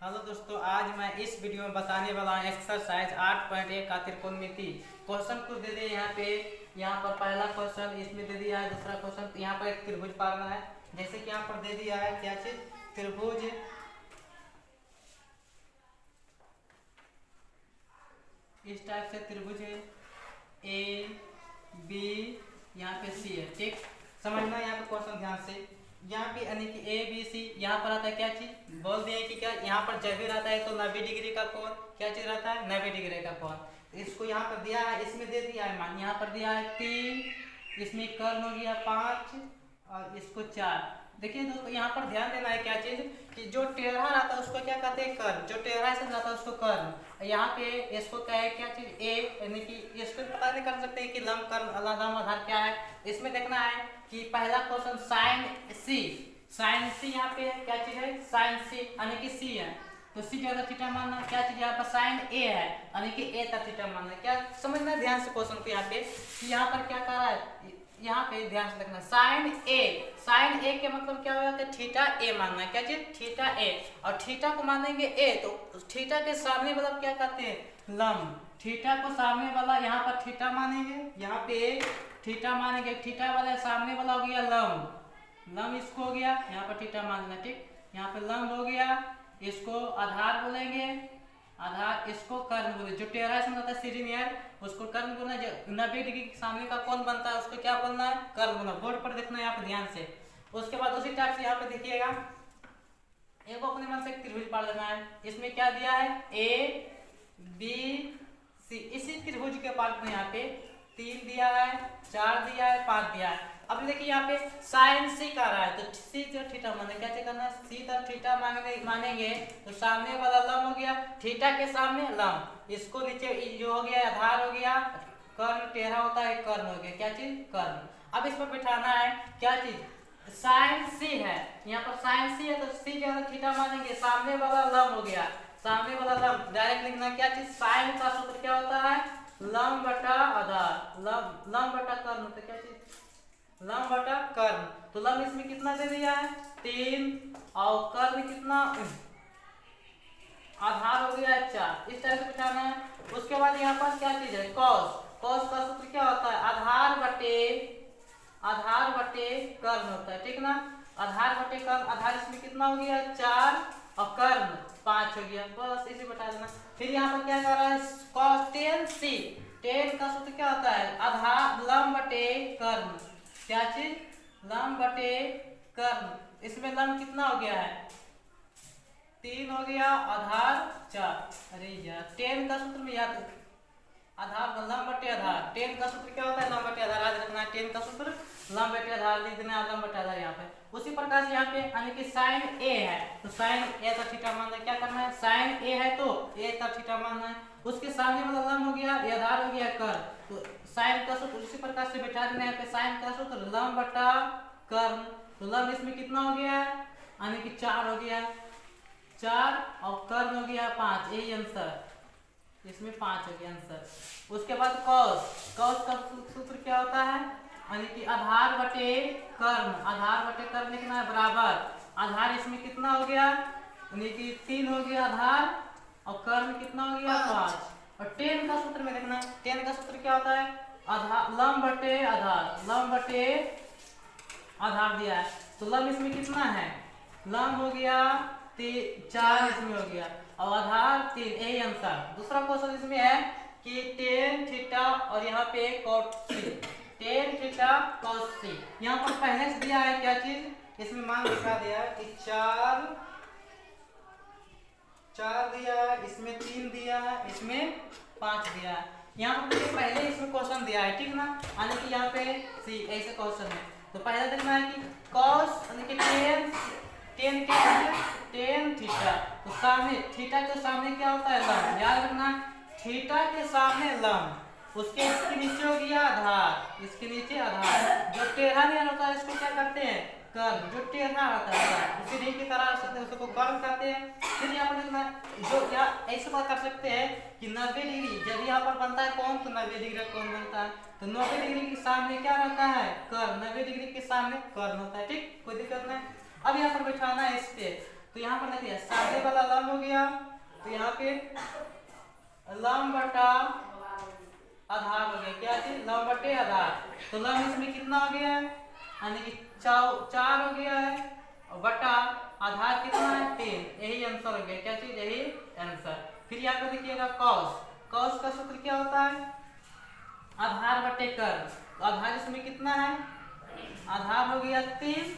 Hello दोस्तों, आज मैं इस वीडियो में बताने वाला हूँ एक्सरसाइज 8.1 का त्रिकोणमिति। क्वेश्चन कुछ दे दिए यहाँ पे। यहाँ पर पहला क्वेश्चन इसमें दे दिया है, दूसरा क्वेश्चन यहाँ पर एक त्रिभुज पारना है। जैसे कि यहाँ पर दे दिया है क्या चीज, त्रिभुज। इस टाइप से त्रिभुज है ए बी, यहाँ पे सी है। ठीक, समझना यहाँ पे क्वेश्चन ध्यान से। यहाँ पे यानी कि ए बी सी, यहाँ पर आता है क्या चीज, बोल दिया कि क्या यहाँ पर जब भी रहता है तो 90 डिग्री का कोण, क्या चीज रहता है 90 डिग्री का कोण। तो इसको यहाँ पर दिया है, इसमें दे दिया है मान, यहाँ पर दिया है 3, इसमें कर्ण हो गया 5 और इसको 4। देखिए दोस्तों, यहाँ पर ध्यान देना है क्या चीज, कि जो टेढ़ा रहता है उसको क्या कहते हैं कर्ण, जो टेढ़ा से रहता है उसको कर्ण। यहाँ पे इसको क्या है, क्या चीज ए, यानी कि इसको पता नहीं कर सकते हैं कि लंब कर्ण लंब आधार क्या है। इसमें देखना है कि पहला क्वेश्चन साइन सी, साइन सी यहाँ पे क्या चीज है, साइन सी यानी कि सी है, तो सी जगह थीटा मानना। क्या चीज यहाँ पर साइन ए है यानी कि ए तक थीटा मानना। क्या समझना है ध्यान से क्वेश्चन को यहाँ पे, कि यहाँ पर क्या कर रहा है, यहाँ पे ध्यान से देखना साइन ए, साइन ए के मतलब क्या होगा, थीटा ए मानना है। क्या चीज, थीटा ए, और थीटा को मानेंगे ए, तो थीटा के सामने मतलब क्या कहते हैं लंब। थीटा को सामने वाला यहाँ पर थीटा मानेंगे, यहाँ पे थीटा मानेंगे, थीटा वाला सामने वाला हो गया लंब, लंब इसको हो गया, यहाँ पर थीटा मान लेना। ठीक, यहाँ पे लंब हो गया, इसको आधार बोलेंगे, आधार इसको कर्ण बोले। जो टेढ़ा से होता है सीरीनियर उसको कर्ण बोलना। जो 90 डिग्री के सामने का कोण बनता है उसको क्या बोलना है, कर्ण बोलना। बोर्ड पर देखना है यहाँ पे ध्यान से। उसके बाद उसी टाइप से यहाँ पे देखिएगा, एक अपने मन से एक त्रिभुज पाड़ लेना है। इसमें क्या दिया है, ए बी सी। इसी त्रिभुज के पार्ट में यहाँ पे 3 दिया है, 4 दिया है, 5 दिया है। अब देखिए यहाँ पे साइन सी का रहा है, तो सी जो थीटा माने, क्या चेक करना है, सी तर थीटा मानेंगे तो सामने वाला लंब हो गया, थीटा के सामने लंब, इसको नीचे जो हो गया आधार हो गया, कर्ण टेढ़ा होता है कर्ण हो गया, क्या चीज कर्ण। अब इस पर बिठाना है क्या चीज, साइन सी है, यहाँ पर साइन सी है तो सी जो है थीटा मानेंगे, सामने वाला लंब हो गया, सामने वाला लंब डायरेक्ट लिखना। क्या चीज, साइन का सूत्र क्या होता है, लंब बटा आधार, लंब बटा कर्ण होता है। क्या चीज, लंब बटा कर्ण। तो लंब इसमें कितना दे दिया है 3, और कर्ण कितना, आधार हो गया 4। इस तरह से बिठाना है। उसके बाद यहाँ पर क्या चीज है, कॉस, कॉस का सूत्र क्या होता है, आधार बटे कर्ण होता है। ठीक ना, आधार बटे कर्ण, आधार इसमें कितना हो गया 4 और कर्ण 5 हो गया, बस इसे बता देना। फिर यहाँ पर क्या कर रहा है, cos 10c, 10 का सूत्र क्या होता है, आधार लंब बटे कर्ण, क्या चीज, लंब बटे कर्ण। इसमें लंब कितना हो गया है 3 हो गया, आधार 4। अरे यार 10 का सूत्र में याद, आधार लंब बटे आधार, 10 का सूत्र क्या होता है लंब बटे आधार, याद रखना है 10 का सूत्र लंब बटे आधार लिख देना, लंब बटे आधार यहाँ पे। उसी प्रकार से यहाँ पे यानी कि साइन ए है तो साइन ए तक थीटा मानना है। क्या करना है, साइन ए है तो ए तक थीटा मानना है, उसके सामने वाला लंब हो गया, ये आधार हो गया कर्ण, तो साइन का सूत्र उसी प्रकार से बैठा देना है। यहाँ पे साइन का सूत्र लंब बटा कर्ण, तो लंब इसमें कितना हो गया यानी कि 4 हो गया, 4 और कर्ण हो गया 5, यही आंसर, इसमें 5 हो गया आंसर। उसके बाद कॉस, कॉस का सूत्र क्या होता है, यानी कि आधार बटे कर्ण, आधार बटे कर्ण लिखना है बराबर, आधार इसमें कितना हो गया यानी कि 3 हो गया आधार, और कर्ण कितना हो गया 5। और 10 का सूत्र में देखना, 10 का सूत्र क्या होता है, आधार लंब बटे आधार, लंब बटे आधार दिया है, तो लंब इसमें कितना है, लंब हो गया 4 इसमें हो गया, और आधार 3, यही आंसर। दूसरा क्वेश्चन इसमें है कि टेन थीटा और यहाँ पे cot c, tan theta cos c. यहाँ पर पहले से दिया है क्या चीज, इसमें मान लिखा दिया है कि 4 दिया है, इसमें 3 दिया है, इसमें 5 दिया है। यहाँ पर देखिए पहले इसमें क्वेश्चन दिया है, ठीक ना, यानी कि यहाँ पे सी ऐसे क्वेश्चन है, तो पहले देखना है कि कॉस यानी कि टेन थीटा, तो सामने थीटा के सामने क्या होता है लंब, याद रखना थीटा के सामने लंब, उसके इसके नीचे हो गया आधार, इसके नीचे आधार, जो टेढ़ा नहीं होता है इसको क्या करते हैं कर्ण, जो टेढ़ा होता है उसी ढील की तरह उसको कर्ण कहते हैं। फिर यहाँ पर देखना जो या ऐसे बात कर सकते हैं कि 90 डिग्री जब यहाँ पर बनता है कौन, तो 90 डिग्री कौन बनता है, तो 90 डिग्री के सामने क्या रहता है कर्ण, 90 डिग्री के सामने कर्ण होता है। ठीक, कोई दिक्कत नहीं। अब यहाँ पर बैठाना है इस पे, तो यहाँ पर देखिए सामने वाला लंब हो गया, तो यहाँ पे लंब बटा आधार हो गया। क्या चीज? लंब बटे आधार। तो लंब इसमें कितना हो गया है, यानी कि 4 हो गया है, और बटा आधार कितना है 3। यही आंसर हो गया। क्या चीज? यही आंसर। फिर यहाँ पे देखिएगा कॉस। कॉस का सूत्र क्या होता है? आधार बटे कर्ल। तो आधार इसमें कितना है? आधार हो गया 3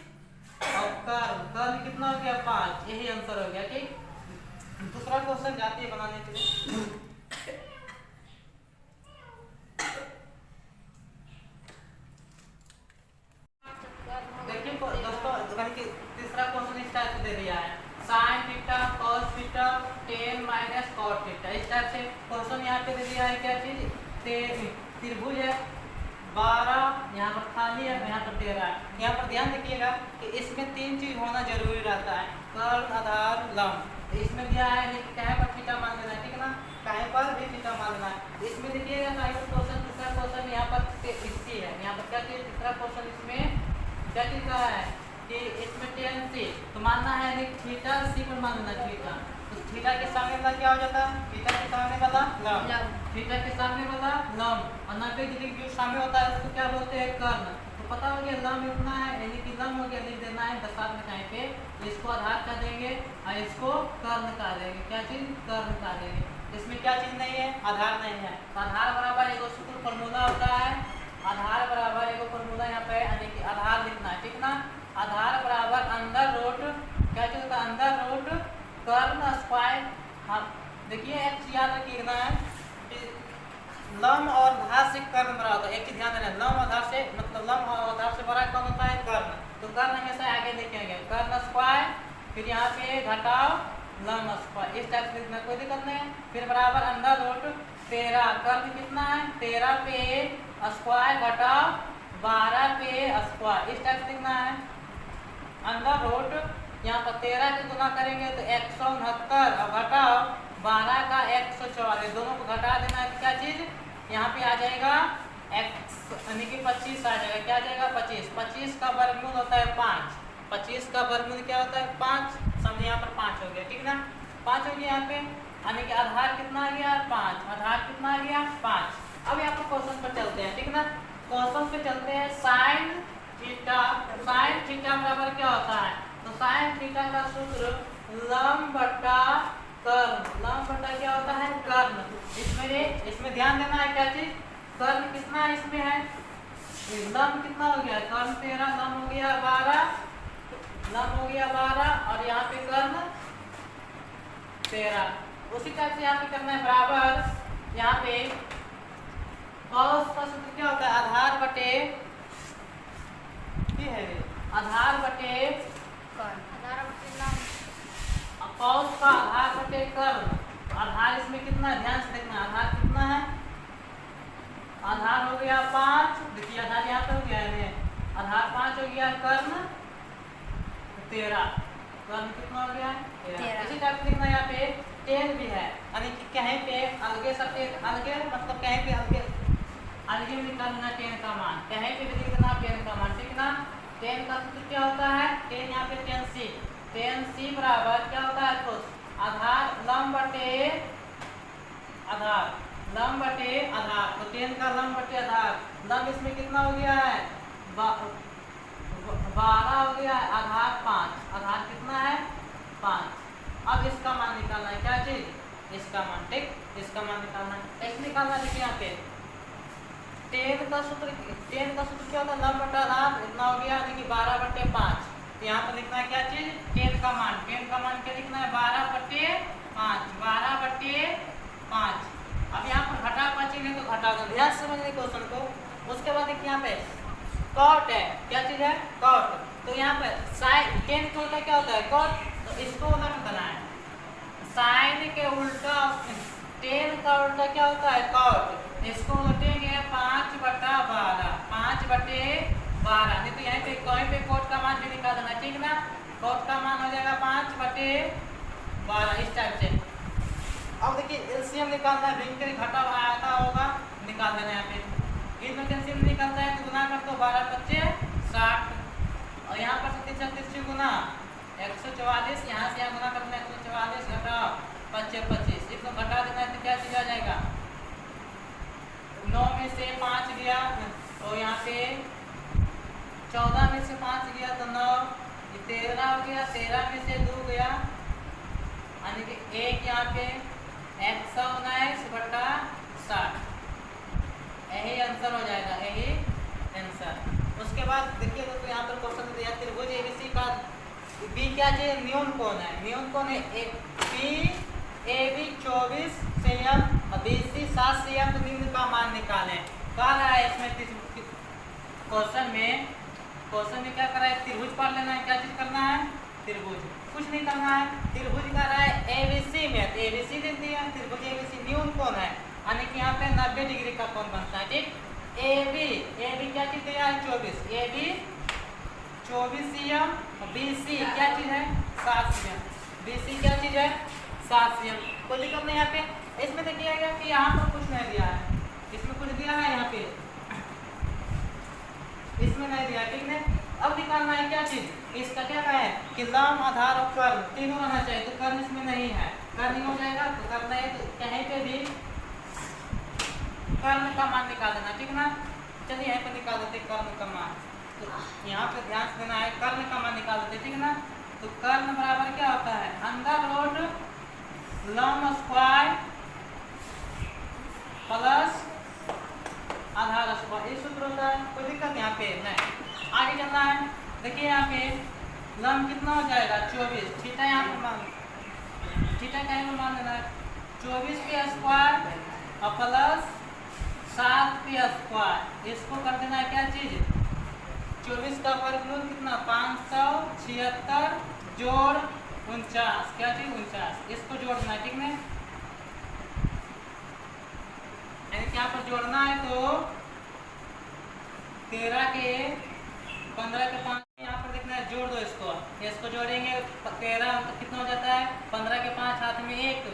और कर्ल कितना हो गया 5। यही आंसर हो गया। ठीक, दूसरा क्वेश्चन जाती है बनाने के लिए। देखिए दोस्तों, तीसरा क्वेश्चन इस टाइप से दे दिया है, sin theta cos theta tan minus cot theta. इस टाइप से क्वेश्चन यहाँ पे दे दिया है। क्या चीज? त्रिभुज है 12, यहाँ पर खाली है, यहाँ पर 13 है। यहाँ पर ध्यान रखिएगा कि इसमें 3 चीज होना जरूरी रहता है, कर्ल आधार लंब। इसमें दिया है कहीं पर थीटा मान लेना है, ठीक है ना, कहीं पर भी थीटा मान लेना है। इसमें देखिएगा क्वेश्चन, तीसरा क्वेश्चन यहाँ पर इसकी है। यहाँ पर क्या चीज? तीसरा क्वेश्चन इसमें क्या चीज का है कि इसमें tan c, तो मानना है थीटा c पर मान लेना थीटा। तो थीटा के सामने वाला क्या हो जाता है? थीटा के सामने वाला लंब, थीटा के सामने वाला लंब, और 90 डिग्री जो सामने होता है उसको क्या बोलते हैं? कर्ण। तो पता हो गया लंब इतना है, यानी कि लंब हो गया, लिख देना है दशांश में कहीं पे। इसको आधार कर देंगे और इसको कर्ण कर देंगे। क्या चीज? कर्ण कर देंगे। इसमें क्या चीज नहीं है? आधार नहीं है। तो आधार बराबर एगो सूत्र फॉर्मूला होता है, आधार बराबर एगो फॉर्मूला यहाँ पे, यानी कि आधार लिखना है, ठीक ना। आधार बराबर अंडर रूट, क्या चीज होता है? अंडर रूट कर्ण स्क्वायर। हाँ देखिए एक चीज याद रखिएगा है कि लंब और आधार से कर्ण बड़ा होता है। एक चीज ध्यान देना, लंब आधार से मतलब लंब और आधार से बड़ा कौन होता है? कर्ण। तो कर्ण हमेशा आगे देखेंगे, कर्ण स्क्वायर, फिर यहाँ पे घटाओ लंब स्क्वायर, इस टाइप से लिखना, कोई दिक्कत नहीं है। फिर बराबर अंडर रूट 13, कर्ण कितना है? 13 पे स्क्वायर घटाओ 12 पे स्क्वायर, इस टाइप से लिखना है। अंडर रूट यहाँ पर 13 के गुना करेंगे तो 169 और घटाओ 12 का 144, दोनों को घटा देना है। क्या चीज? यहाँ पे आ जाएगा x यानी कि 25 आ जाएगा। क्या आ जाएगा? 25। 25 का वर्गमूल होता है 5। 25 का वर्गमूल क्या होता है? 5। समझे, यहाँ पर 5 हो गया, ठीक ना, 5 हो गया यहाँ पे, यानी कि आधार कितना आ गया? 5। आधार कितना आ गया? 5। अब यहाँ पर क्वेश्चन पर चलते हैं, ठीक ना। क्वेश्चन पे चलते हैं। साइन थीटा, साइन थीटा बराबर क्या होता है? तो साइन थीटा का सूत्र लंब बटा कर्ण। लंब बटा क्या होता है? कर्ण। इसमें ध्यान देना है क्या चीज? कर्ण कितना इसमें है? लंब कितना हो गया? कर्ण 13, लंब हो गया 12, लंब हो गया 12, और यहाँ पे कर्ण 13। उसी टाइप से यहाँ पे करना है बराबर। यहाँ पे कॉस का सूत्र क्या होता है? आधार बटे है, आधार बटे कॉस का आधार बटे कर्ण। आधार इसमें कितना? ध्यान से देखना, आधार कितना है? आधार हो गया 5, देखिए आधार यहाँ पे हो गया है, आधार 5 हो गया, कर्ण 13, कर्ण कितना हो गया? 13। इसी टाइप से लिखना यहाँ पे tan भी है, यानी कि कहीं पे अलगे सब अलगे मतलब कहीं पे अलगे अलगे में निकालना tan का मान, कहीं पे भी लिख देना tan का मान, ठीक ना। tan का सूत्र क्या होता है? tan यहाँ पे tan c, tan c बराबर क्या होता है? तो आधार लंब बटे आधार, लंब बटे आधार, तो tan का लंब बटे आधार, लंब इसमें कितना हो गया है? 12 हो गया है, आधार 5, आधार कितना है? 5। अब इसका मान निकालना है, क्या चीज? इसका मान, ठीक, इसका मान निकालना है। कैसे निकालना है? देखिए यहाँ पे tan का सूत्र क्या होता है? लंब बटा आधार, इतना हो गया, यानी कि 12 बटे 5। तो यहाँ पर लिखना है क्या चीज? tan का मान, tan का मान क्या लिखना है? 12 बटे 5, 12 बटे 5। अब यहाँ पर घटा बचेंगे तो घटा दो, ध्यान से समझने क्वेश्चन को। उसके बाद देखिए यहाँ पे कॉट है, क्या चीज है? कॉट। तो यहाँ पे साइन, tan का उल्टा क्या होता है? कॉट। तो इसको उल्टा करना है, साइन के उल्टा tan का उल्टा क्या होता है? कॉट। इसको उल्टेंगे 5 बटा 12, 5 बटे 12, नहीं तो यहाँ पे कहीं पे कॉट का मान भी निकाल देना, ठीक ना। कॉट का मान हो जाएगा 5 बटे 12, इस टाइप से। अब देखिए एलसीएम निकालना है, भिन्न घटा आता होगा, निकाल देना है यहाँ पे। इसमें एलसीएम निकालता है तो गुना कर दो, 12 × 5 = 60, और यहाँ पर 36 गुना 144 यहाँ से यहाँ गुना करना है 144 घटाओ 25, इसको घटा देना है तो क्या चीज आ जाएगा, 9 में से 5 गया तो यहाँ पे 14 में से 5 गया तो 9, 13 हो गया, 13 में से 2 गया यानी कि 1 यहाँ पे 119 बटा 60, यही आंसर हो जाएगा, यही आंसर। उसके बाद देखिए दोस्तों यहाँ पर क्वेश्चन दिया त्रिभुज एबीसी का बी क्या चाहिए, न्यून कोण है, न्यून कोण है बी ए बी 24 संयम और बीसी 7 संयम, तो न्यून का मान निकालें। कह रहा है इसमें क्वेश्चन में क्या कर रहा है, त्रिभुज पढ़ लेना है, क्या चीज करना है, त्रिभुज, कुछ नहीं करना है, त्रिभुज कर रहा है एबीसी में, तो एबीसी दे दिया, त्रिभुज एबीसी न्यून कोण है यानी कि यहाँ पे 90 डिग्री का कोण बनता है, ठीक। ए बी क्या चीज दिया है 24, ए बी 24 सीएम, बीसी क्या चीज है 7 सीएम, बीसी क्या चीज है 7 सीएम, कोई दिक्कत नहीं। यहाँ पे इसमें देखिएगा कि यहाँ पर कुछ नहीं दिया है, इसमें कुछ दिया है, यहाँ पे इसमें नहीं दिया, ठीक है। अब निकालना है क्या चीज, इसका क्या है कि लंब आधार और कर्ण तीनों रहना चाहिए, तो कर्ण इसमें नहीं है, कर्ण नहीं हो जाएगा तो करना है तो कहीं पे भी कर्ण का मान निकाल देना, ठीक ना। चलिए यहाँ पे निकाल देते कर्ण का मान, तो यहाँ पे ध्यान से देना है, कर्ण का मान निकाल देते, ठीक ना। तो कर्ण बराबर क्या होता है, अंडर रूट लंब स्क्वायर प्लस आधार स्क्वायर, ये सूत्र होता है, कोई दिक्कत यहाँ पे नहीं। आगे चलना है, देखिए यहाँ पे लंब कितना हो जाएगा 24, थीटा यहाँ पे मान, थीटा का यहाँ मान देना है 24 पे स्क्वायर और प्लस 7 पे स्क्वायर, इसको कर देना है क्या चीज, 24 का वर्गमूल कितना 576 जोड़ 49, क्या चीज 49, इसको जोड़ना है, ठीक है। यहाँ पर जोड़ना है तो 13 के 15 के 5, यहाँ पर देखना है जोड़ दो इसको जोड़ेंगे 13 तो कितना हो जाता है 15 के 5 हाथ में 1,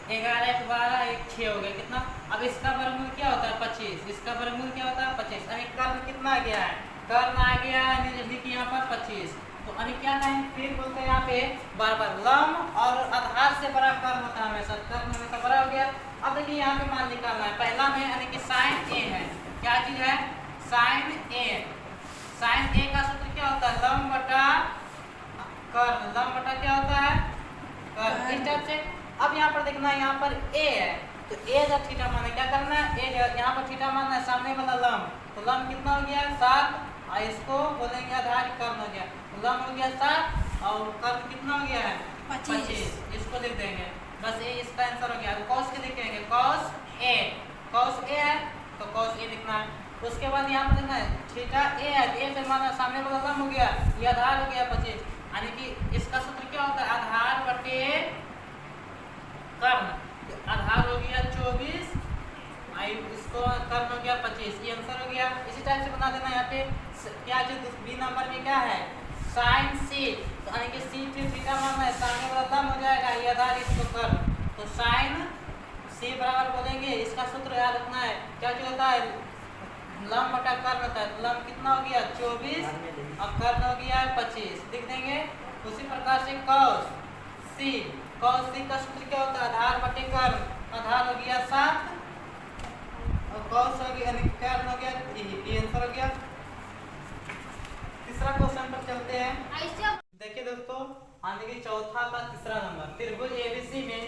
11 1 12 1 6 हो गया कितना। अब इसका वर्गमूल क्या होता है 25, इसका वर्गमूल क्या होता है 25, यानी कर्ण कितना आ गया है, कर्ण आ गया है देखिए यहाँ पर 25, तो यानी क्या कहें फिर बोलते हैं यहाँ पे बार लंब और आधार से बड़ा कर्ण होता है हमेशा, कर्ण हमेशा बड़ा हो गया। अब देखिए यहाँ पे मान निकालना है, पहला में यानी कि साइन ए है, क्या चीज है साइन ए, साइन ए का सूत्र क्या होता है लंब बटा कर्ण, लंब बटा क्या होता है कर्ण, इस टाइप से। अब यहाँ पर देखना है यहाँ पर ए है, तो ए जब थीटा माने क्या करना है, ए यहाँ पर थीटा मानना है सामने वाला लंब, तो लंब कितना हो गया 7 और इसको बोलेंगे आधार कर्ण हो गया, लंब हो गया 7 और कर्ण कितना हो गया है 25, इसको लिख देंगे बस, ये इसका आंसर हो गया। कॉस के लिखेंगे कॉस ए है तो कॉस ए लिखना है। उसके बाद यहाँ पर देखना है थीटा ए है, ए से माना सामने वाला लंब हो गया, ये आधार हो गया 25, यानी कि इसका सूत्र क्या होता है आधार बटे कर्ण, आधार हो गया 24 इसको कर्ण हो गया 25, ये आंसर हो गया। इसी टाइप से बना देना यहाँ पे क्या चीज बी नंबर में क्या है साइन सी, तो यानी कि सी फिर थीटा मानना है, सामने वाला लंब हो जाएगा ये आधार इसको कर्ण, तो साइन सी बराबर बोलेंगे, इसका सूत्र याद रखना है क्या जो होता है लंब बटा कर्ण होता है, तो लंब कितना हो गया 24 और कर्ण हो गया 25 लिख देंगे। उसी प्रकार से कॉस सी का सूत्र क्या होता है आधार बटे कर्ण, आधार हो गया 7 और कॉस हो गया यानी कर्ण हो गया, ये आंसर हो गया। तीसरा क्वेश्चन पर चलते हैं, देखिए दोस्तों आगे की चौथा का तीसरा नंबर, त्रिभुज एबीसी में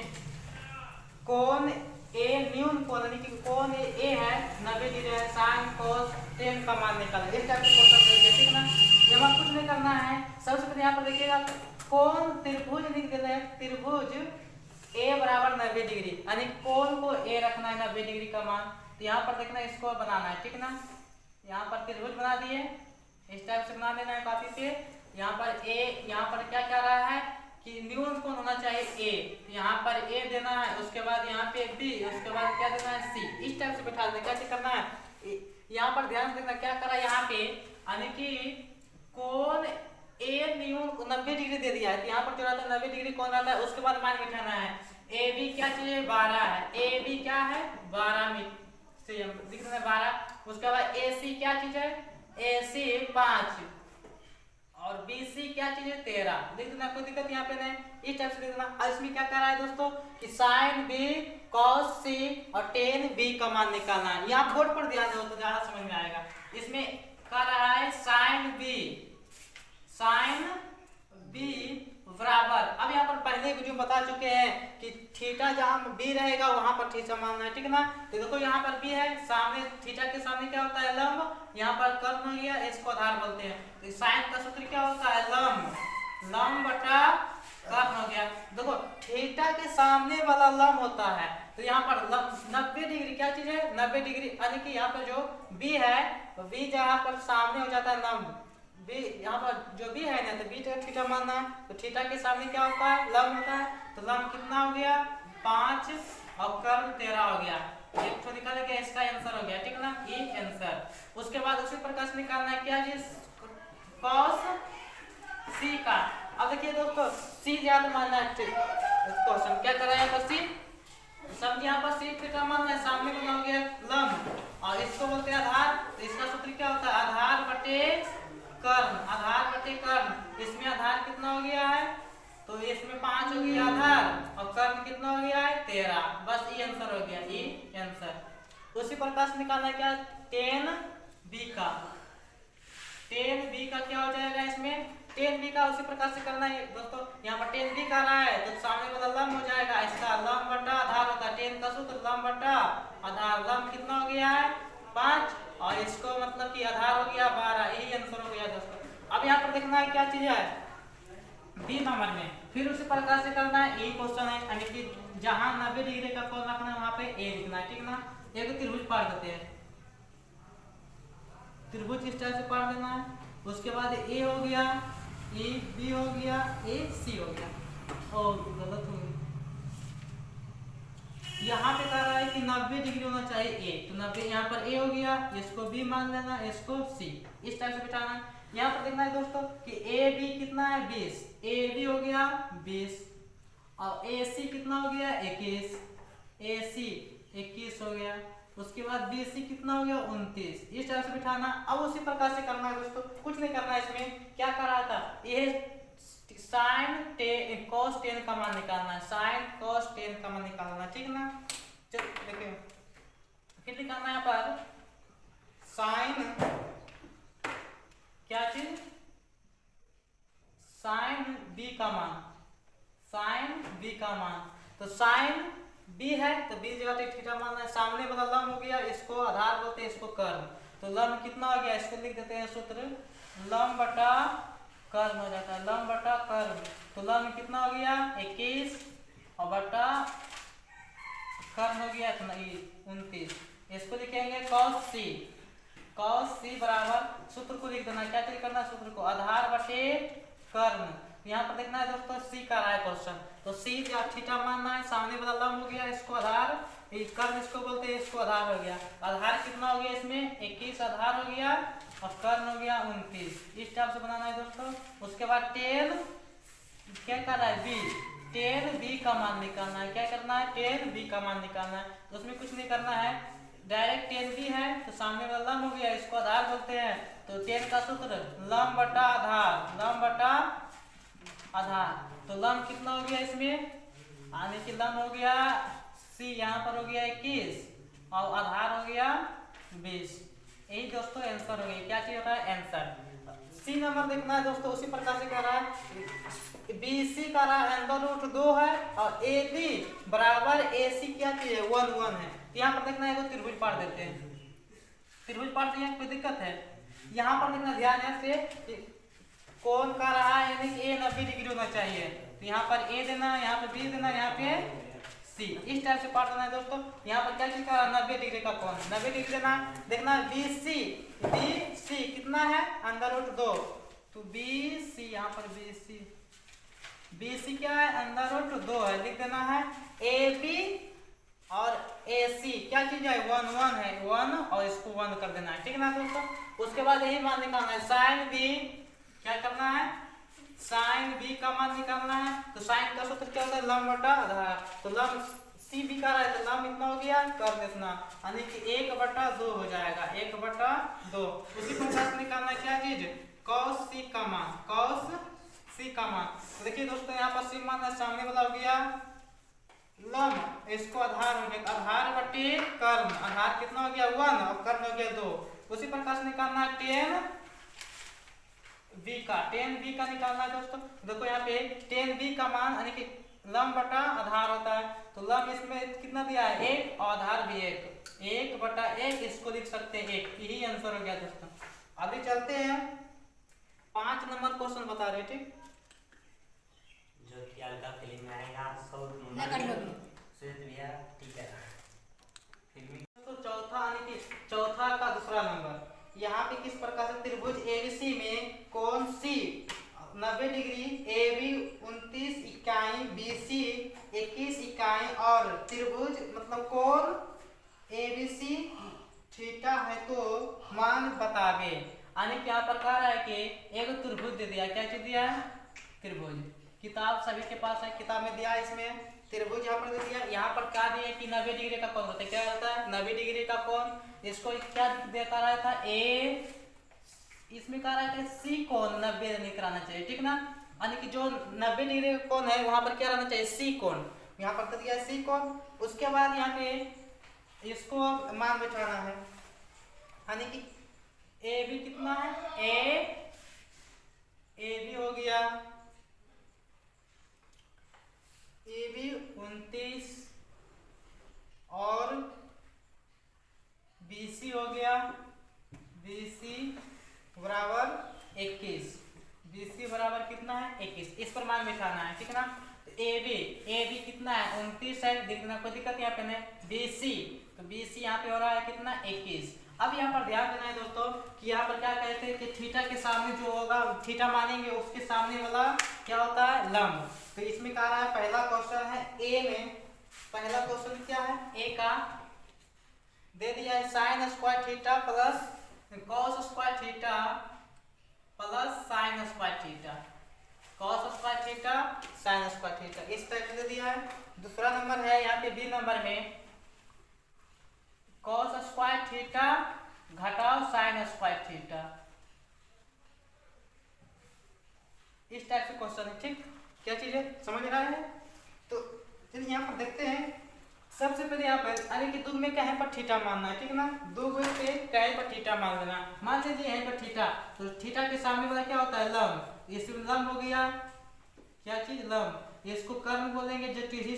कोण ए न्यून कोण यानी कि कोण ए है 90 डिग्री है, साइन कोस tan का मान निकालें, इस टाइप से क्वेश्चन देंगे, ठीक ना। यहाँ कुछ नहीं करना है, सबसे पहले यहाँ पर देखिएगा कोण त्रिभुज लिख देते हैं, त्रिभुज ए बराबर 90 डिग्री यानी कोण को ए रखना है 90 डिग्री का मान, तो यहाँ पर देखना इसको बनाना है, ठीक ना। यहाँ पर त्रिभुज बना दिए, इस टाइप से बना देना है कॉपी पे। यहाँ पर ए, यहाँ पर क्या कह रहा है कि न्यून कोण होना चाहिए ए, यहाँ पर ए देना है, उसके बाद यहाँ पे बी, उसके बाद क्या देना है सी, इस टाइप से बैठा देना। कैसे करना है यहाँ पर ध्यान से देखना क्या करा यहाँ पे, यानी कि कोण ए न्यून 90 डिग्री दे दिया है, तो यहाँ पर जो रहता है 90 डिग्री कोण रहता है, उसके बाद मान बैठाना है। ए बी क्या चाहिए 12 है, ए बी क्या है 12 में से लिख देना 12, उसके बाद ए सी क्या चीज है ए सी 5 और BC क्या चीज है 13 लिख देना, कोई दिक्कत यहाँ पे नहीं, इस टाइप से लिख देना। और इसमें क्या कर रहा है दोस्तों कि sin B cos C और tan B का मान निकालना है। यहाँ बोर्ड पर ध्यान दो तो ज्यादा समझ में आएगा। इसमें कर रहा है sin B बराबर, अब यहाँ पर पहले वीडियो में बता चुके हैं कि थीटा जहाँ B रहेगा वहां पर थीटा मानना है, ठीक है ना। तो देखो यहाँ पर B है, सामने थीटा के सामने क्या होता है लंब, यहाँ पर कर्ण हो गया, इसको आधार बोलते हैं। तो साइन का सूत्र क्या होता है लंब बटा कर्ण हो गया। देखो थीटा के सामने वाला लंब होता है, तो यहाँ पर 90 डिग्री क्या चीज है 90 डिग्री, यानी कि यहाँ पर जो B है तो B जहाँ पर सामने हो जाता है लंब, B यहाँ पर जो B है ना तो B का थीटा मानना है, तो थीटा के सामने क्या होता है लंब होता है। तो लंब कितना हो गया 5 और कर्ण 13 हो गया, एक तो निकाल गया, इसका आंसर हो गया, ठीक है ना, ये आंसर। उसके बाद उसी प्रकार से निकालना है क्या चीज cos C का। अब देखिए दोस्तों C ज्यादा मानना है, क्वेश्चन क्या कर रहा है C, सब यहाँ पर C थीटा मानना है, सामने को हो गया लंब और इसको बोलते हैं आधार। तो इसका सूत्र क्या होता है आधार बटे कर्ण। इसमें आधार कितना हो गया है तो इसमें 5 हो गया आधार और कर्ण कितना हो गया है 13, बस ये आंसर हो गया, ये आंसर। उसी प्रकार से निकालना है क्या tan B का क्या हो जाएगा, इसमें tan B का उसी प्रकार से करना है दोस्तों। यहाँ पर tan B का रहा है तो सामने वाला लंब हो जाएगा, इसका लंब बटा आधार होता है, tan का सूत्र लंब बटा आधार, लंब कितना हो गया है 5 और इसको मतलब कि आधार हो गया 12, यही आंसर हो गया दोस्तों। अब यहाँ पर देखना है क्या चीज है B नंबर में, फिर उसी प्रकार से करना है, यही क्वेश्चन है, यानी कि जहां 90 डिग्री का कोण रखना है वहां पे A लिखना है, ठीक ना। एक त्रिभुज पार देते हैं, त्रिभुज इस टाइप से पार देना है। उसके बाद A हो गया, A B हो गया, A C हो गया, और गलत हो गया, यहाँ पे कह रहा है कि 90 डिग्री होना चाहिए A, तो 90 यहाँ पर A हो गया, इसको B मान लेना, इसको C, इस टाइप से बिठाना है। यहाँ पर देखना है दोस्तों कि AB कितना है 20, AB हो गया 20 और AC कितना हो गया 21, AC 21 हो गया। उसके बाद BC कितना हो गया 29, इस टाइप से बिठाना। अब उसी प्रकार से करना है दोस्तों, कुछ नहीं करना है, इसमें क्या कर रहा था ये sin cos 10 का मान निकालना है, sin cos 10 का मान निकालना है, ठीक ना। चलो देखिए फिर निकालना है यहाँ पर sin क्या चीज sin B का मान, तो sin B है तो B जगह पे थीटा मानना है, सामने वाला लंब हो गया, इसको आधार बोलते हैं, इसको कर्ण। तो लंब कितना हो गया, इसको लिख देते हैं सूत्र लंब बटा कर्ण हो जाता है, लंब बटा कर्ण। तो लंब कितना हो गया 21 और बटा कर्ण हो गया 29, इसको लिखेंगे cos C बराबर, सूत्र को लिख देना, क्या चीज करना है सूत्र को आधार बटे कर्ण। यहाँ पर देखना है दोस्तों C का रहा है क्वेश्चन, तो C थीटा मानना है, सामने वाला लंब हो गया, इसको आधार, कर्ण इसको बोलते हैं, इसको आधार हो गया। आधार कितना हो गया इसमें 21 आधार हो गया और कर्ण हो गया 29, इस टाइप से बनाना है दोस्तों। उसके बाद tan क्या कर रहा है tan B का मान निकालना है, क्या करना है tan B का मान निकालना है। तो उसमें कुछ नहीं करना है, डायरेक्ट tan B है तो सामने वाला लंब हो गया, इसको आधार बोलते हैं, तो tan का सूत्र लंब बटा आधार, तो लंब कितना हो गया इसमें, यानी कि लंब हो गया C यहाँ पर हो गया 21 और आधार हो गया 20, यही दोस्तों आंसर हो गया। क्या चीज होता है आंसर। C नंबर देखना है दोस्तों, उसी प्रकार से कह रहा है BC का रहा है √2 है और AB बराबर AC क्या चीज है 1 है। यहाँ पर देखना है त्रिभुज पार देते हैं, त्रिभुज पार दिया कोई दिक्कत है। यहाँ पर देखना ध्यान है से कौन का रहा है, यानी कि A 90 डिग्री होना चाहिए, तो यहाँ पर A देना, यहाँ पे B देना, यहाँ पे C, इस टाइप से पार देना है दोस्तों। यहाँ पर क्या चीज का 90 डिग्री का कौन 90 डिग्री देना, देखना BC कितना है √2, तो BC यहाँ पर BC क्या है √2 है, लिख देना है। AB और AC क्या चीज है 1 है, 1 और इसको 1 कर देना है, ठीक है ना दोस्तों। उसके बाद यही मान निकालना है sin B, क्या करना है sin B का मान निकालना है। तो sin का सूत्र क्या होता है लंब बटा आधार, तो लंब CB का है तो लंब इतना हो गया कर देना, यानी कि 1/2 हो जाएगा, 1/2। उसी प्रकार से निकालना है क्या चीज cos c का मान, cos c का मान। तो देखिए दोस्तों यहाँ पर c मान है, सामने वाला हो गया लंब, इसको आधार हो गया, आधार बटे कर्ण, आधार कितना हो गया 1 और कर्ण हो गया 2। उसी प्रकार से निकालना है tan v का, tan v का निकालना है दोस्तों। देखो यहाँ पे tan v का मान यानी कि लंब बटा आधार होता है, तो लंब इसमें कितना दिया है 1 और आधार भी 1 बटा 1, इसको लिख सकते हैं 1, यही आंसर हो गया दोस्तों। अभी चलते हैं 5 नंबर क्वेश्चन बता रहे, ठीक जो कि अलगा फिल्म में आएगा 100 ना कर लो सुजित भैया, ठीक है। तो चौथा यानी कि चौथा का दूसरा नंबर, यहाँ पे किस प्रकार से त्रिभुज एबीसी में कोण सी 90 डिग्री, AB 29 इकाई, BC 21 इकाई और त्रिभुज मतलब कोण ABC थीटा है तो मान बतावे। यानी क्या प्रकार है कि एक त्रिभुज दे दिया, क्या चीज दिया है त्रिभुज, किताब सभी के पास है, किताब में दिया है, इसमें त्रिभुज यहाँ पर दे दिया। यहाँ पर क्या दिया कि 90 डिग्री का कोण होता है, क्या होता है 90 डिग्री का कोण, इसको क्या देता रहा था A, इसमें कह रहा है कि सी कोण 90 नहीं कराना चाहिए, ठीक ना, यानी कि जो 90 डिग्री का कोण है वहां पर क्या रहना चाहिए सी कोण, यहाँ पर कर दिया सी कोण। उसके बाद यहाँ पे इसको मान बैठाना है, यानी कि ए बी कितना है ए बी हो गया ए बी 29 और BC हो गया BC बराबर 21, BC बराबर कितना है 21, इस पर मान बिठाना है, ठीक है ना। ए बी कितना है 29 है, देखना कोई दिक्कत यहाँ पे नहीं, BC तो BC यहाँ पे हो रहा है कितना 21। अब यहाँ पर ध्यान देना है दोस्तों कि यहाँ पर क्या कहते हैं कि थीटा के सामने जो होगा थीटा मानेंगे उसके सामने वाला क्या होता है लंब। तो इसमें कह रहा है पहला क्वेश्चन है ए में, पहला क्वेश्चन क्या है ए का दे दिया है sine square theta plus cos square theta plus sine square theta, cos square theta sine square theta, इस टाइप से दे दिया है। दूसरा नंबर है यहाँ पे बी नंबर में कॉस स्क्वायर थीटा घटाओ साइन स्क्वायर थीटा, इस टाइप से क्वेश्चन है, ठीक क्या चीज है समझ रहा है। तो फिर यहाँ पर देखते हैं, सबसे पहले यहाँ पर अरे कि दो में कहीं पर थीटा मानना है, ठीक है ना, दो पे कहीं पर थीटा मान लेना। मान लीजिए यहीं पर थीटा, तो थीटा के सामने वाला क्या होता है लंब, इसमें लंब हो गया क्या चीज लंब, इसको कर्ण बोलेंगे जो टीढ़ी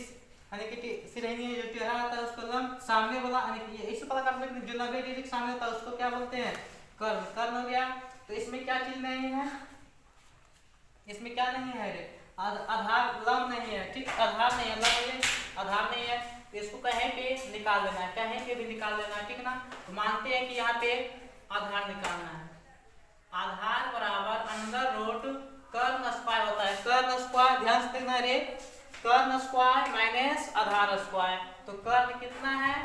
यानी कि सिरहनी जो टेढ़ा आता है उसको लंब, सामने वाला यानी कि इसे पता कर सकते हैं जो 90 डिग्री के सामने होता है उसको क्या बोलते हैं कर्ण, कर्ण हो गया। तो इसमें क्या चीज नहीं है, इसमें क्या नहीं है रे आधार लंब नहीं है, ठीक आधार नहीं है, लंब आधार नहीं है, तो इसको कहीं पे निकाल लेना है, कहीं पे भी निकाल लेना है, ठीक ना। तो मानते हैं कि यहाँ पे आधार निकालना है, आधार बराबर अंडर रूट कर्ण स्क्वायर होता है, कर्ण स्क्वायर ध्यान से देखना रे, कर्ण स्क्वायर माइनस आधार स्क्वायर, तो कर्ण कितना है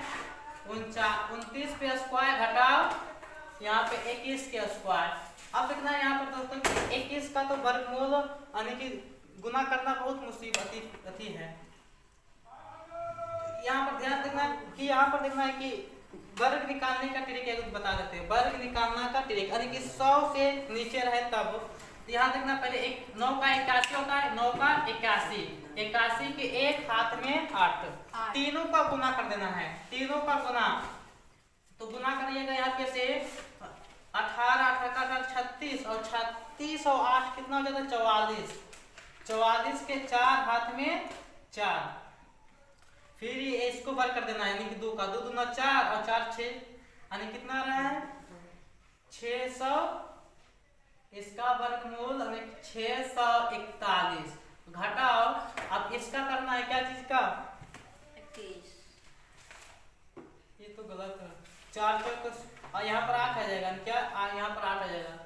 29 पे स्क्वायर घटाओ यहाँ पे 21 के स्क्वायर। अब देखना है यहाँ पर दोस्तों 21 का तो वर्गमूल यानी कि गुना करना बहुत मुसीबत है। यहाँ पर ध्यान देना कि यहाँ पर देखना है कि वर्ग निकालने का तरीका बता देते हैं, वर्ग निकालना का तरीका यानी कि 100 से नीचे रहे तब। तो यहाँ देखना पहले 9 का 81 होता है, 9 का 81, 81 के एक हाथ में 8, तीनों का गुना कर देना है, तीनों का गुना, तो गुना करिएगा यहाँ पे से 18 18 का 36 और 36 और 8 कितना हो जाता है 44, 44 के 4 हाथ में 4, फिर ये इसको वर्ग कर देना है यानी कि 2 का 2 दूना 4 और 4 6 यानी कितना आ रहा है 600, इसका वर्गमूल यानी 641 घटाओ। अब इसका करना है क्या चीज का 21, ये तो गलत है 4 और यहाँ पर 8 आ जाएगा क्या, यहाँ पर 8 आ जाएगा,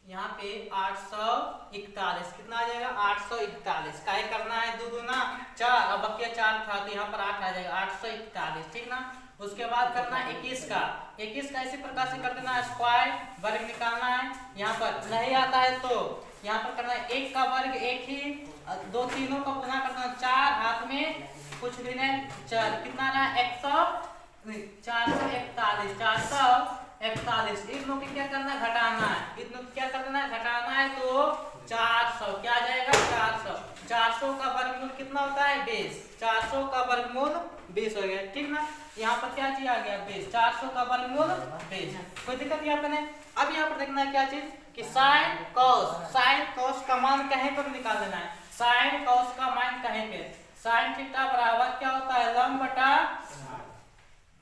यहाँ पे 841 कितना आ जाएगा 841, काहे करना है 2 दूना 4 और बकिया 4 था तो यहाँ पर 8 आ जाएगा 841, ठीक ना। उसके बाद करना है 21 का, 21 का इसी प्रकार से कर देना है स्क्वायर, वर्ग निकालना है, यहाँ पर नहीं आता है तो यहाँ पर करना है 1 का वर्ग 1 ही, 2 तीनों का गुना करना 4 हाथ में कुछ भी नहीं 4, कितना रहा 441 41। इन दोनों की क्या करना है, घटाना है। इन दोनों क्या करना है, घटाना है। तो 400 क्या आ जाएगा, 400। 400 का वर्गमूल कितना होता है, 20। 400 का वर्गमूल 20 हो गया, ठीक ना। यहाँ पर क्या चीज आ गया, 20। 400 का वर्गमूल 20। कोई दिक्कत यहाँ पे नहीं। अब यहाँ पर देखना है क्या चीज कि साइन कॉस का मान कहीं पर निकाल देना है। साइन कॉस का मान कहीं पे, साइन थीटा बराबर क्या होता है, लंब बटा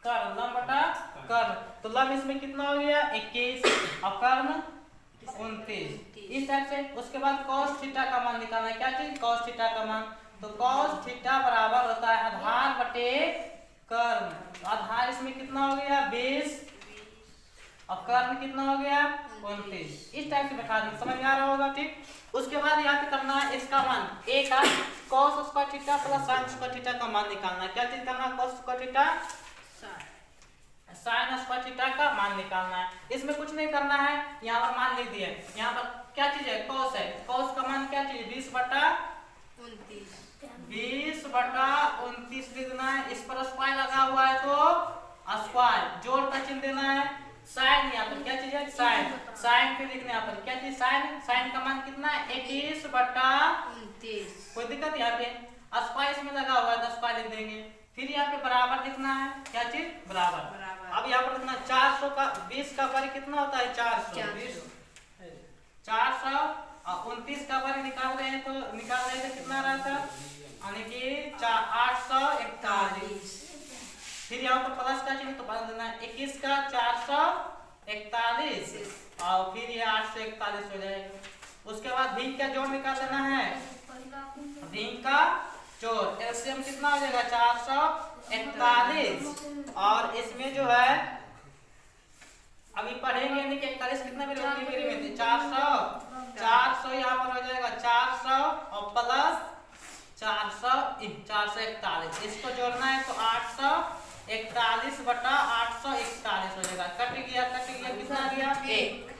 कर्ण, लंब बटा कर्ण। तो लंब इसमें कितना हो गया, 21 और कर्ण 29। इस टाइप से। उसके बाद cos थीटा का मान निकालना है। क्या चीज, cos थीटा का मान। तो cos थीटा बराबर होता है आधार बटे कर्ण। आधार इसमें कितना हो गया, 20 और कर्ण कितना हो गया, 29। इस टाइप से बैठा दें, समझ में आ रहा होगा, ठीक। उसके बाद यहाँ पे करना है इसका मान, a का cos square theta plus sin square theta का मान निकालना है। क्या चीज करना है, cos square theta sin square theta का मान निकालना है। इसमें कुछ नहीं करना है, यहाँ पर मान लिख दिया। यहाँ पर क्या चीज है, cos है। cos का मान क्या चीज, 20 बटा 29 लिखना है। इस पर स्क्वायर लगा हुआ है तो स्क्वायर जोड़ का चिन्ह देना है। साइन यहाँ पर क्या चीज है, साइन पे लिखना है। यहाँ पर क्या चीज, साइन का मान कितना है, 21 बटा 29। कोई दिक्कत यहाँ पे, स्क्वायर इसमें लगा हुआ है तो स्क्वायर लिख देंगे। फिर यहाँ पे बराबर लिखना है। क्या चीज, बराबर। अब यहाँ पर लिखना 400 का 20 का वर्ग कितना होता है, 400। 400 और 29 का वर्ग निकाल रहे हैं तो कितना रहता है, यानी कि 841। फिर यहाँ पर प्लस का चिन्ह तो बदल देना है। 21 का 441 और फिर ये 841 हो जाएगा। उसके बाद भिन्न का जोड़ निकाल देना है। भिन्न का जोड़ एलसीएम कितना हो जाएगा, 441 और इसमें जो है अभी पढ़ेंगे नहीं कि 41 कितना भी में 400 यहाँ पर हो जाएगा 400 और प्लस 441। इसको जोड़ना है तो 841 बटा 841 हो जाएगा। कट गया कितना गया, 1।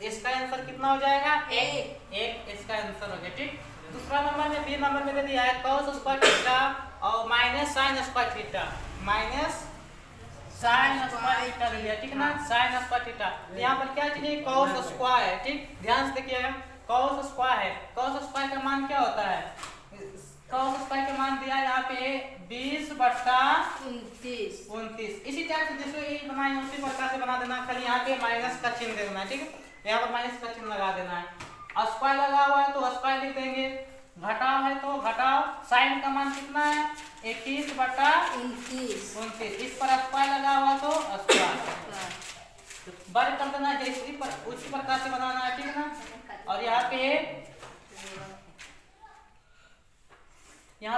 इसका आंसर कितना हो जाएगा, 1 इसका आंसर हो गया, ठीक। दूसरा नंबर में, बी नंबर में दे दिया है cos स्क्वायर थीटा और minus sin square theta, minus sin square theta दे दिया, ठीक ना। sin स्क्वायर थीटा यहाँ पर क्या चीज है, cos स्क्वायर है, ठीक। ध्यान से देखिएगा, cos स्क्वायर है। cos स्क्वायर का मान क्या होता है, cos स्क्वायर का मान दिया यहाँ पे 20 बटा 29। इसी टाइप से जैसे ये बनाए उसी प्रकार से बना देना, खाली यहाँ पे माइनस का चिन्ह दे देना है, ठीक है। यहाँ पर माइनस का चिन्ह लगा देना है। स्क्वायर लगा हुआ है तो स्क्वायर लिख देंगे, घटाव है तो घटाव। साइन का मान कितना है, 21 बटा 29। इस पर स्क्वायर लगा हुआ तो स्क्वायर वर्ग कर देना है, जैसे उसी प्रकार से बनाना है, ठीक है ना। और यहाँ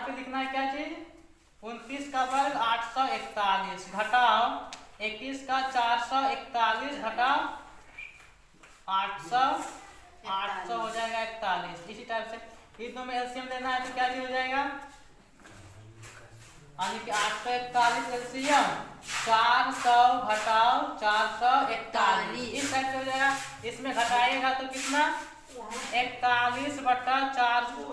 पे लिखना है क्या चीज, 29 का वर्ग 841 घटाव 21 का 441 घटाव 800 हो जाएगा 41। इसी टाइप से इन दोनों में एलसीएम लेना है तो क्या चीज हो जाएगा, यानी कि 841 एलसीएम 400 घटाव 441 इस टाइप से हो जाएगा। इसमें घटाएगा तो कितना, 41 बटा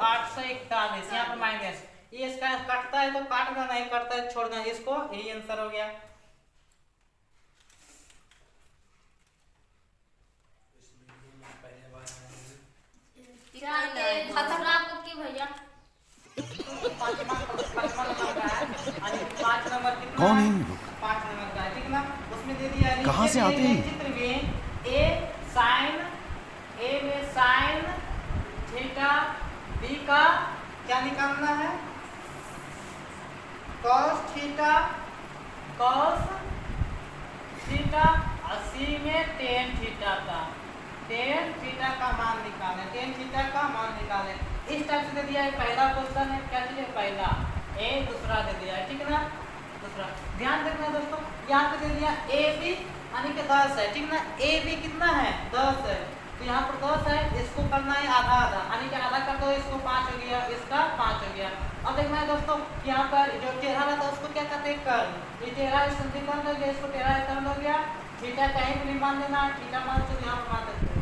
841। यहाँ पर माइनस, ये इसका कटता है तो काटना, नहीं कटता है छोड़ना, इसको यही आंसर हो गया। खतरनाक की भैया। 5 नंबर कितना, कौन है, 5 नंबर का, ठीक ना। उसमें दे दिया है कहाँ से आते हैं चित्र में ए में साइन थीटा, बी का क्या निकालना है, cos थीटा और सी में tan थीटा का मान निकालें, tan थीटा का मान निकालें। इस टाइप से दे दिया है। पहला क्वेश्चन है, क्या चीज है, पहला ए, दूसरा दे दिया है, ठीक है ना। दूसरा ध्यान रखना दोस्तों, यहाँ पे दे दिया ए बी यानी कि 10 है, ठीक ना। ए बी कितना है, 10 है, तो यहाँ पर 10 है, इसको करना है आधा आधा, यानी कि आधा कर दो, इसको 5 हो गया, इसका 5 हो गया। अब देखना है दोस्तों, यहाँ पर जो चेहरा रहता है उसको क्या कहते हैं, कर्ण। ये चेहरा इस संधि कर्ण हो गया, इसको चेहरा कर्ण हो गया। थीटा कहीं भी नहीं मान देना, थीटा मान तो यहाँ पर मान सकते हैं।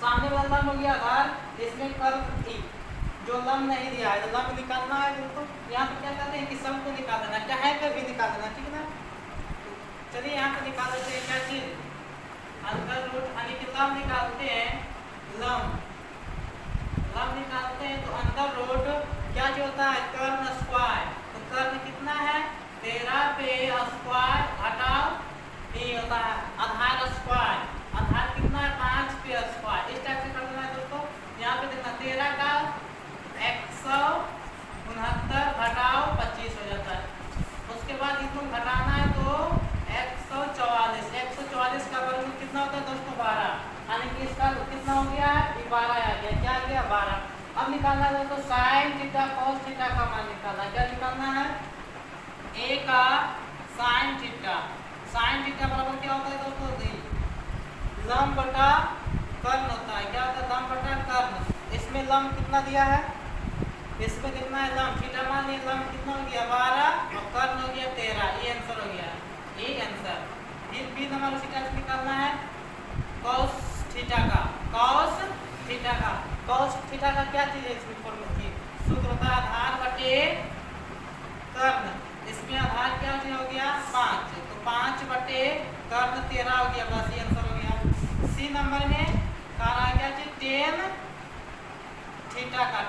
सामने वाला लंब हो गया आधार, इसमें कर्ण ई, जो लंब नहीं दिया है तो लंब निकालना है दोस्तों। यहाँ पे क्या कहते हैं कि सम को निकाल देना, क्या है कर भी निकाल देना, ठीक है ना। चलिए यहाँ पे निकाल देते हैं क्या चीज, अंदर रूट यानी कि लंब निकालते हैं, लंब निकालते हैं तो अंदर रूट क्या जो होता है कर्ण स्क्वायर। तो कर्ण कितना है 13 पे स्क्वायर घटाओ ये होता है आधार स्क्वायर। आधार कितना है 5 पे स्क्वायर। इस टाइप से कर देना है दोस्तों। यहाँ पे देखना 13 का 169 घटाओ 25 हो जाता है। उसके बाद इसको घटाना है तो 144 का वर्गमूल कितना होता है दोस्तों 12, यानी कि इसका कितना हो गया है 12 आ गया। क्या आ गया 12। अब निकालना है दोस्तों साइन थीटा कॉस थीटा का मान निकालना है। क्या निकालना है a का साइन थीटा बराबर क्या होता है दोस्तों लंब बटा कर्ण होता है। क्या होता है लंब बटा कर्ण। इसमें लंब कितना दिया है, इसमें कितना है लंब थीटा मान लिया। लंब कितना हो गया 12 और कर्ण हो गया 13। ये आंसर हो गया, ये आंसर। फिर बी नंबर उसी टाइप से निकालना है cos थीटा का। cos थीटा का क्या चीज है इसमें फॉर्मूला की सूत्र होता है आधार बटे कर्ण। इसमें आधार क्या हो गया 5, तो 5 बटे कर्ण 13 हो गया। बस ये आंसर हो गया। सी नंबर में कहा क्या चीज tan थीटा का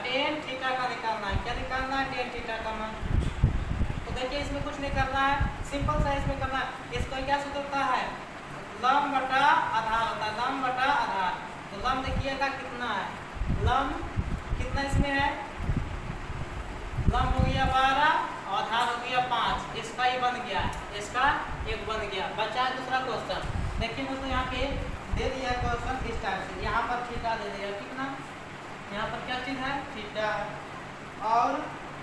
निकालना है। क्या निकालना है tan थीटा का मान। तो देखिए इसमें कुछ नहीं करना है, सिंपल सा इसमें करना है। इसको क्या सूत्र होता है लंब बटा आधार होता है, लंब बटा आधार। तो लंब देखिएगा कितना है, लंब कितना इसमें है लंब हो गया 12 और आधार हो गया 5। इसका ही बन गया, इसका एक बन गया। बचा है दूसरा क्वेश्चन। देखिए दोस्तों यहाँ पे दे दिया क्वेश्चन इस टाइप से। यहाँ पर थीटा दे दिया कितना, यहाँ पर क्या चीज है थीटा है और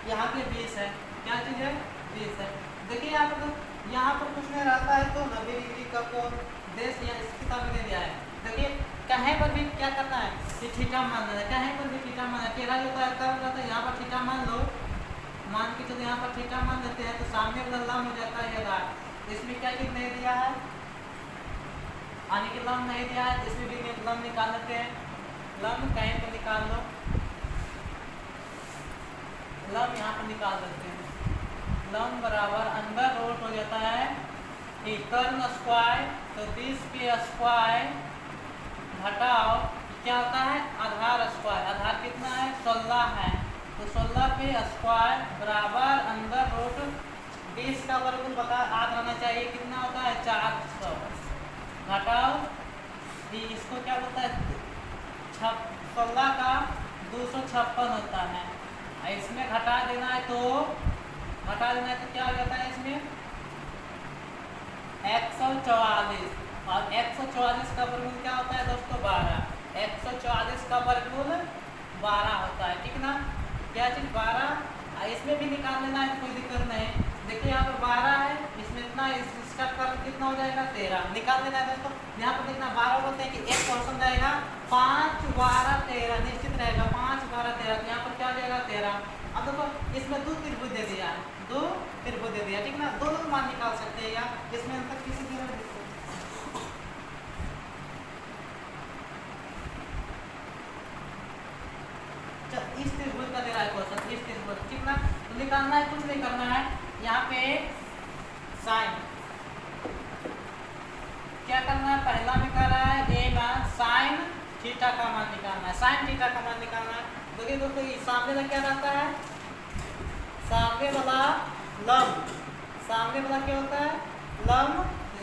यहाँ पे 20 है। क्या चीज है 20 है। देखिए यहाँ पर कुछ नहीं रहता है तो 90 डिग्री का कोण देश या इस किताब में दिया है। देखिए कहीं पर भी क्या करना है कि थीटा मान लेना है, कहीं पर भी थीटा मान है। टेढ़ा जो होता है कर्व रहता है, यहाँ पर थीटा मान लो, मान के चलो यहाँ पर थीटा मान लेते हैं तो सामने वाला लंब हो जाता है आधार। इसमें क्या चीज नहीं दिया है यानी कि लंब नहीं दिया है, इसमें भी लंब निकाल लेते हैं। लंब कहीं पर निकाल लो, लंब यहाँ पर निकाल देते हैं। लंब बराबर अंदर रूट हो जाता है कर्ण स्क्वायर, तो 20 पे स्क्वायर घटाओ क्या होता है आधार स्क्वायर। आधार कितना है 16 है, तो 16 पे स्क्वायर बराबर अंदर रूट 20 का वर्गमूल बता याद रहना चाहिए कितना होता है 400 घटाओ इसको क्या बोलता है 16 का 256 होता है। इसमें घटा देना है तो क्या हो जाता है इसमें 144 और 144 का वर्गमूल क्या होता है दोस्तों 12। 144 का वर्गमूल 12 होता है, ठीक ना। क्या चीज 12 इसमें भी निकाल लेना है, कोई दिक्कत नहीं। देखिए यहाँ पर 12 है, इसमें इतना इसका कर्व कितना हो जाएगा 13 निकाल लेना है दोस्तों। यहाँ पर देखना 12 बोलते हैं कि एक पोर्शन जाएगा 5 12 13 निश्चित रहेगा 5 12 13, तो यहाँ पर क्या हो जाएगा 13। अब देखो इसमें 2 त्रिभुज दे दिया, 2 त्रिभुज दे दिया, ठीक ना। दोनों मान निकाल सकते हैं या इसमें अंतर किसी की इस त्रिभुज का दे रहा है क्वेश्चन, इस त्रिभुज, ठीक ना। तो निकालना है, कुछ नहीं करना है। यहाँ पे साइन क्या करना है, पहला में कह रहा है ए मान साइन थीटा का मान निकालना है, साइन थीटा का मान निकालना है। देखिए दोस्तों सामने वाला क्या रहता है, सामने वाला लंब, सामने वाला क्या होता है लंब।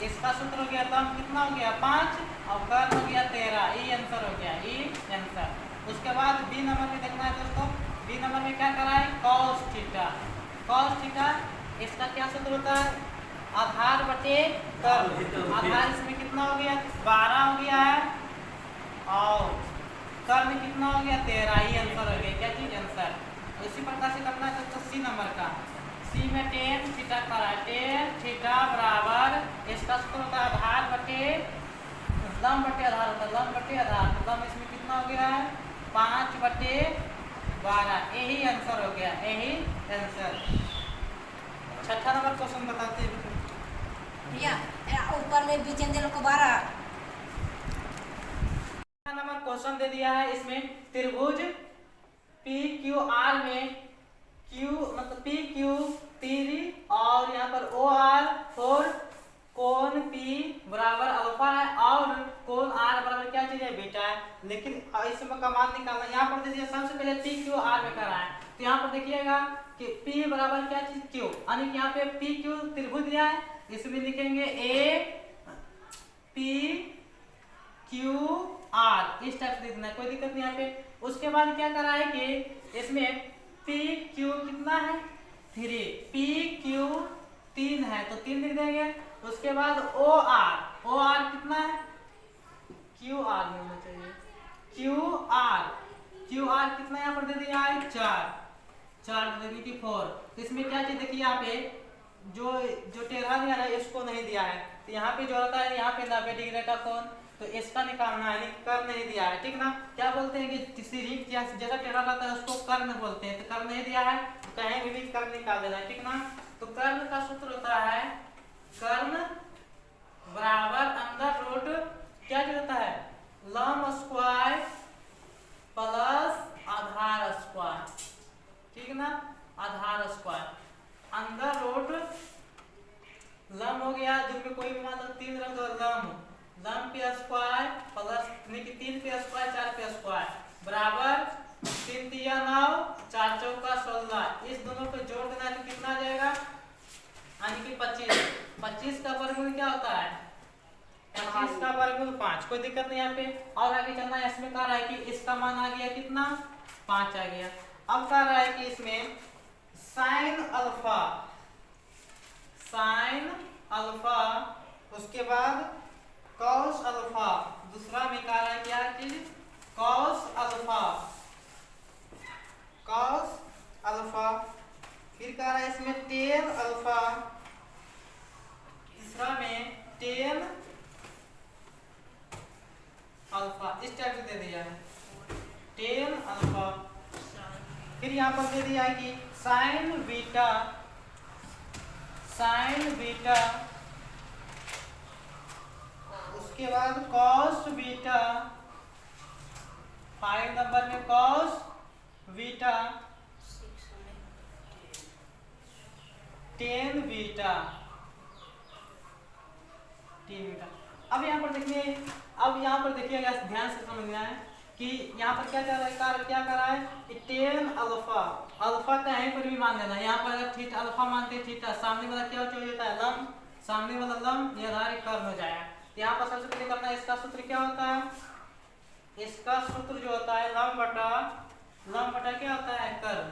इसका सूत्र हो गया लंब कितना हो गया 5 और कर्व हो गया 13। ये आंसर हो गया, ये आंसर। उसके बाद बी नंबर में देखना है दोस्तों, बी नंबर में क्या करा है cos थीटा। cos थीटा इसका क्या सूत्र होता है आधार बटे कर्व। आधार इसमें कितना हो गया 12 हो गया है और कर्व में कितना हो गया 13। ये आंसर हो गया, क्या चीज आंसर। इसी प्रकार से करना है दोस्तों सी नंबर का। सी में tan थीटा करा है, tan थीटा बराबर इसका सूत्र होता है आधार बटे लंब बटे आधार होता है, लंब बटे आधार। तो लंब इसमें कितना हो गया है 5 बटे 12। यही आंसर हो गया, यही आंसर। छठा नंबर क्वेश्चन बताते हैं भैया ऊपर में भी चेंज को 12 नंबर क्वेश्चन दे दिया है। इसमें त्रिभुज पी क्यू आर में क्यू मतलब पी क्यू 3 और यहाँ पर ओ आर 4 कोण पी बराबर अल्फा है और मान निकालना। यहाँ पर देखिए सबसे पहले पी क्यू आर में करा है, तो यहाँ पर देखिएगा कि पी बराबर क्या चीज क्यू, यानी कि यहाँ पे पी क्यू त्रिभुज दिया है, इसमें लिखेंगे ए पी क्यू आर, इस टाइप से लिखना है, कोई दिक्कत नहीं यहाँ पे। उसके बाद क्या करा है कि इसमें पी क्यू कितना है 3, पी क्यू 3 है तो 3 लिख देंगे। उसके बाद ओ आर कितना है क्यू आर में होना चाहिए, क्यू आर कितना यहाँ पर दे दिया है 4 देने की 4। तो इसमें क्या चीज देखिए यहाँ पे जो टेढ़ा दिया है इसको नहीं दिया है, तो यहाँ पे जो होता है यहाँ पे 90 डिग्री का कोण, तो इसका निकालना है, कर नहीं दिया है, ठीक ना। क्या बोलते हैं कि किसी रिंग जैसा टेढ़ा रहता है उसको कर्ण बोलते हैं, तो कर्ण नहीं दिया है तो कहीं भी कर्ण निकाल देना है, ठीक ना। तो कर्ण का सूत्र होता है कर्ण बराबर अंडर रूट क्या होता है लंब स्क्वायर प्लस आधार स्क्वायर, ठीक ना, आधार स्क्वायर अंडर रूट लंब हो गया, जिनमें कोई भी मान लो 3 रख दो, लंब पे स्क्वायर प्लस 3 पे स्क्वायर 4 पे स्क्वायर बराबर 3 तिया 9 4 चौका 16, इस दोनों को जोड़ देना तो कितना आ जाएगा, यानी कि 25 का वर्गमूल क्या होता है 25 का वर्गमूल 5, कोई दिक्कत नहीं यहाँ पे। और आगे चलना है, इसमें कह रहा है कि इसका मान आ गया कितना 5 आ गया। अब कह रहा है कि इसमें साइन अल्फा उसके बाद कॉस अल्फा, दूसरा में कह रहा है क्या चीज कॉस अल्फा, फिर कह रहा है इसमें टेन अल्फा, तीसरा में टेन अल्फा, इस टाइप से दे दिया है टेन अल्फा। फिर यहाँ पर दे दिया है कि साइन बीटा उसके बाद कॉस बीटा, 5 नंबर में कॉस बीटा, टेन बीटा। अब यहाँ पर देखिएगा ध्यान से समझना है कि यहाँ पर क्या कर रहा है कि टेन अल्फा कहीं पर भी मान देना। यहाँ पर अगर थीटा अल्फा मानते हैं, थीटा सामने वाला क्या होता है लंब, सामने वाला लंब ये आधार कर्ण हो जाएगा। यहाँ पर सबसे पहले करना है, इसका सूत्र क्या होता है, इसका सूत्र जो होता है लंब बटा क्या होता है कर्ण,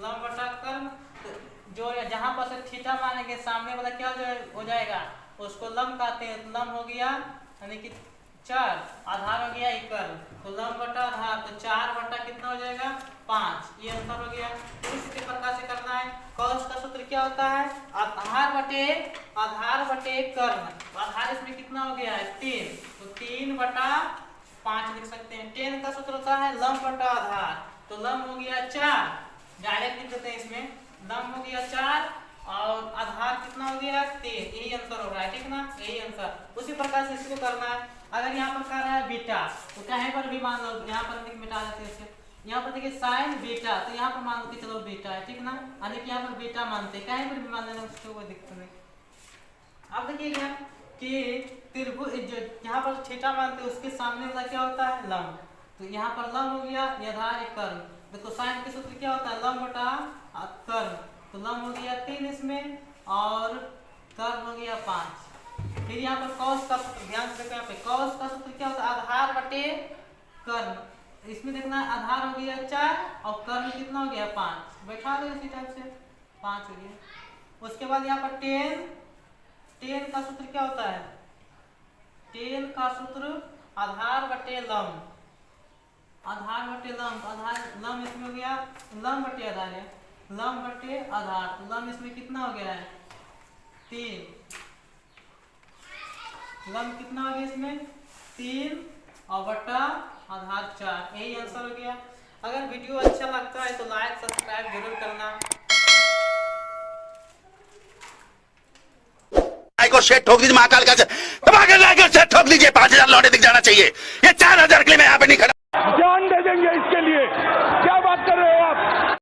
लंब बटा कर्ण। तो जो जहाँ पर से थीटा मानेंगे सामने वाला क्या हो जाएगा उसको लंब कहते हैं, तो लंब हो गया यानी कि 4, आधार हो गया कर्ण, तो लंब बटा आधार, तो 4 बटा कितना हो जाएगा 5, ये आंसर हो गया। इस प्रकार से करना है। कॉस का सूत्र क्या होता है आधार बटे कर्ण, तो आधार इसमें कितना हो गया है 3, तो 3 बटा 5 लिख सकते हैं। टेन का सूत्र होता है लंब बटा आधार, तो लंब हो गया 4, डायरेक्ट लिख देते हैं इसमें, लंब हो गया 4 और आधार कितना हो गया 3, यही आंसर हो रहा है, ठीक ना, यही आंसर। उसी प्रकार से इसको करना है। अगर यहाँ पर कर रहा है बीटा, तो कहीं पर भी मान लो, यहाँ पर मिटा देते हैं इसके, यहाँ पर देखिए साइन बीटा, तो यहाँ पर मान लो कि चलो बीटा है, ठीक ना, यानी कि यहाँ पर बीटा मानते हैं, कहीं पर भी मान लेना उसको कोई दिक्कत नहीं। अब देखिए कि त्रिभुज यहाँ पर थीटा मानते हैं उसके सामने वाला क्या होता है लंब, तो यहाँ पर लंब हो गया ये आधार एक कर्ण, देखो साइन के सूत्र क्या होता है लंब बटा कर्ण, तो लंब हो गया 3 इसमें और कर्ण हो गया 5। फिर यहाँ पर कॉस का सूत्र ध्यान से देखो, यहाँ पे कॉस का सूत्र क्या होता है आधार बटे कर्ण, इसमें देखना है आधार हो गया 4 और कर्ण कितना हो गया 5, बैठा दो इसी टाइप से 5 हो गया। उसके बाद यहाँ पर टेन का सूत्र क्या होता है, टेन का सूत्र आधार बटे लंब, आधार लंब इसमें हो गया लंब बटे आधार है, लंब बटे आधार, तो लंब इसमें कितना हो गया है 3, लंब कितना हो गया इसमें 3 और बटा आधार 4, यही आंसर हो गया। अगर वीडियो अच्छा लगता है तो लाइक सब्सक्राइब जरूर करना। को शेट ठोक दीजिए, महाकाल का ठोक दीजिए, 5000 लौटे दिख जाना चाहिए, ये 4000 के लिए मैं यहाँ पे नहीं खड़ा।